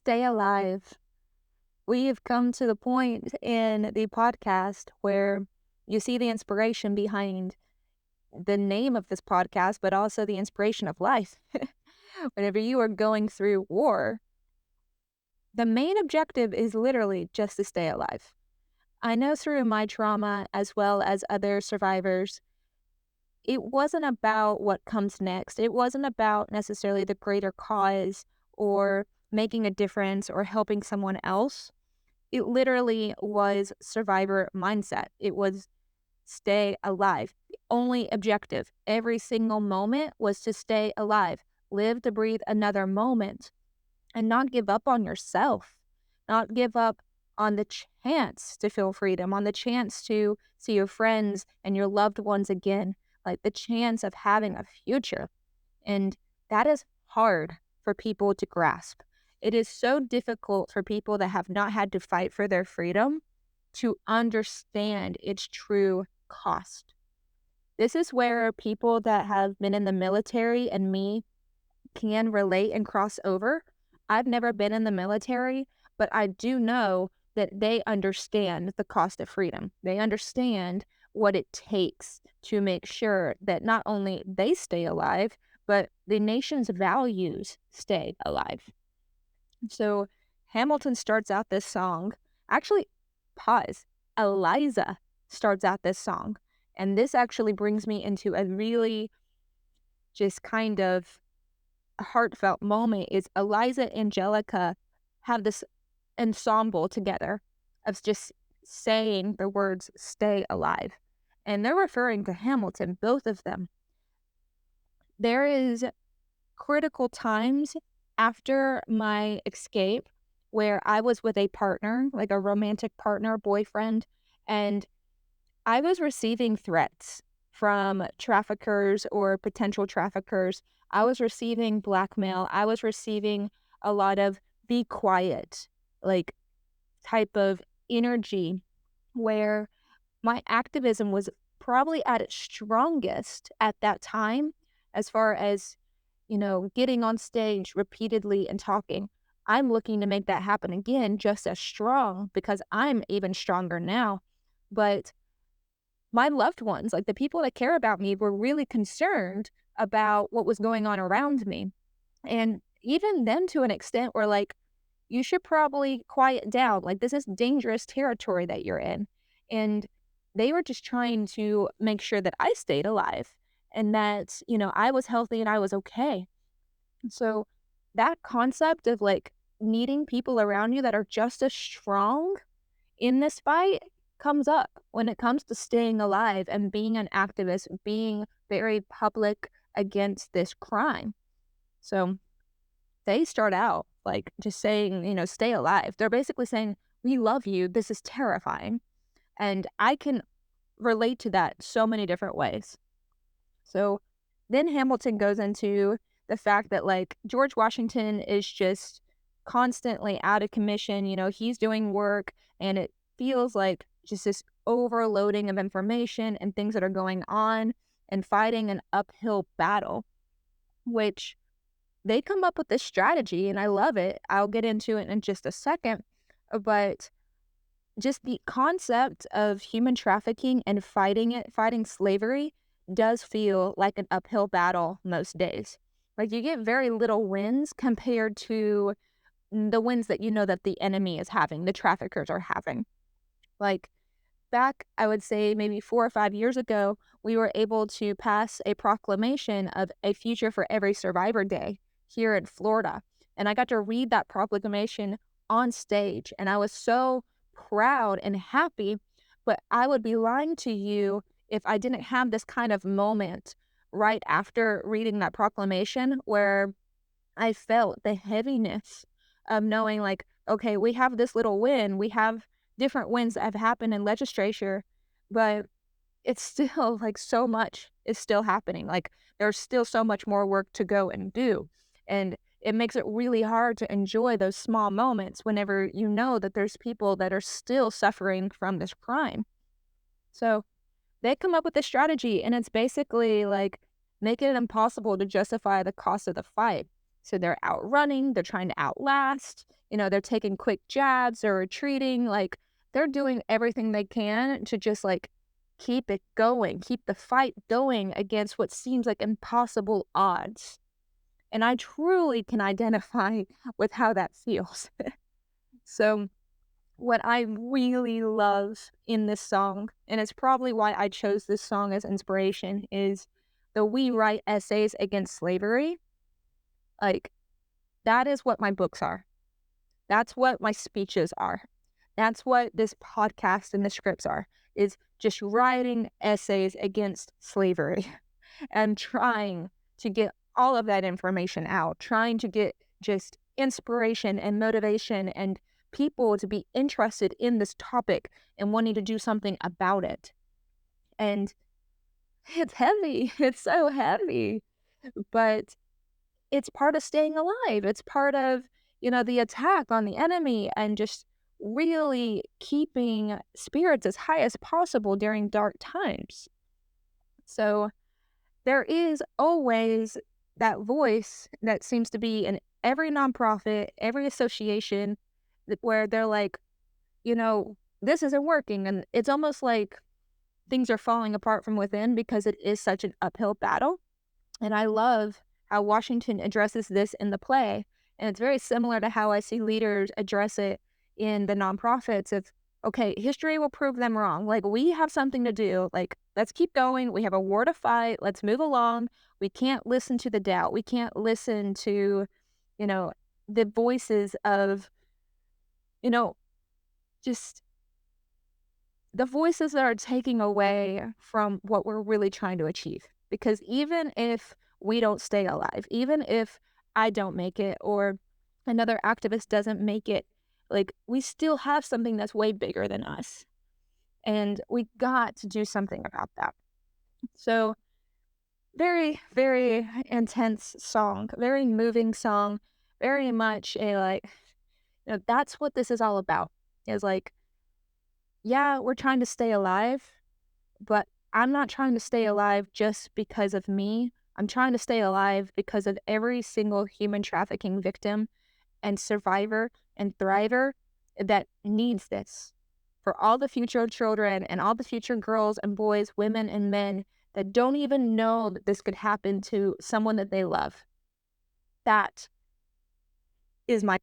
stay alive. We have come to the point in the podcast where you see the inspiration behind the name of this podcast, but also the inspiration of life. Whenever you are going through war, the main objective is literally just to stay alive. I know through my trauma, as well as other survivors, it wasn't about what comes next. It wasn't about necessarily the greater cause or making a difference or helping someone else. It literally was survivor mindset. It was stay alive. The only objective every single moment was to stay alive, live to breathe another moment, and not give up on yourself, not give up on the chance to feel freedom, on the chance to see your friends and your loved ones again, like the chance of having a future. And that is hard for people to grasp. It is so difficult for people that have not had to fight for their freedom to understand its true cost. This is where people that have been in the military and me can relate and cross over. I've never been in the military, but I do know that they understand the cost of freedom. They understand what it takes to make sure that not only they stay alive, but the nation's values stay alive. So Hamilton starts out this song. Actually, pause. Eliza starts out this song. And this actually brings me into a really just kind of heartfelt moment is Eliza and Angelica have this ensemble together of just saying the words stay alive. And they're referring to Hamilton, both of them. There is critical times after my escape where I was with a partner, like a romantic partner, boyfriend, and I was receiving threats from traffickers or potential traffickers. I was receiving blackmail. I was receiving a lot of be quiet, like type of energy where my activism was probably at its strongest at that time, as far as, getting on stage repeatedly and talking. I'm looking to make that happen again just as strong because I'm even stronger now. But my loved ones, like the people that care about me, were really concerned about what was going on around me. And even them to an extent were like, you should probably quiet down. Like, this is dangerous territory that you're in. And they were just trying to make sure that I stayed alive and that, I was healthy and I was okay. So that concept of like needing people around you that are just as strong in this fight comes up when it comes to staying alive and being an activist, being very public against this crime. So they start out like just saying, stay alive. They're basically saying, we love you. This is terrifying. And I can relate to that so many different ways. So then Hamilton goes into the fact that like George Washington is just constantly out of commission. He's doing work and it feels like just this overloading of information and things that are going on and fighting an uphill battle, which they come up with this strategy and I love it. I'll get into it in just a second, but just the concept of human trafficking and fighting slavery does feel like an uphill battle most days. Like you get very little wins compared to the wins that that the enemy is having, the traffickers are having. Like back, I would say maybe 4 or 5 years ago, we were able to pass a proclamation of a future for every survivor day here in Florida. And I got to read that proclamation on stage and I was so proud and happy, but I would be lying to you if I didn't have this kind of moment right after reading that proclamation where I felt the heaviness of knowing like, okay, we have this little win. We have different wins that have happened in legislature, but it's still like so much is still happening. Like there's still so much more work to go and do. And it makes it really hard to enjoy those small moments whenever you know that there's people that are still suffering from this crime. So they come up with a strategy and it's basically like making it impossible to justify the cost of the fight. So they're out running, they're trying to outlast, they're taking quick jabs or retreating. Like, they're doing everything they can to just like keep it going, keep the fight going against what seems like impossible odds. And I truly can identify with how that feels. So, what I really love in this song, and it's probably why I chose this song as inspiration, is the "We write essays against slavery." Like, that is what my books are. That's what my speeches are. That's what this podcast and the scripts are, is just writing essays against slavery and trying to get all of that information out, trying to get just inspiration and motivation and people to be interested in this topic and wanting to do something about it. And it's heavy. It's so heavy, but it's part of staying alive. It's part of, the attack on the enemy and just really keeping spirits as high as possible during dark times. So there is always that voice that seems to be in every nonprofit, every association where they're like, this isn't working. And it's almost like things are falling apart from within because it is such an uphill battle. And I love how Washington addresses this in the play. And it's very similar to how I see leaders address it in the nonprofits. It's okay, history will prove them wrong. Like, we have something to do. Like, let's keep going. We have a war to fight. Let's move along. We can't listen to the doubt. We can't listen to, the voices of, just the voices that are taking away from what we're really trying to achieve. Because even if we don't stay alive, even if I don't make it or another activist doesn't make it, like, we still have something that's way bigger than us. And we got to do something about that. So, very, very intense song, very moving song, very much a like, that's what this is all about. Is like, yeah, we're trying to stay alive, but I'm not trying to stay alive just because of me. I'm trying to stay alive because of every single human trafficking victim and survivor and thriver that needs this. For all the future children and all the future girls and boys, women and men that don't even know that this could happen to someone that they love. That is my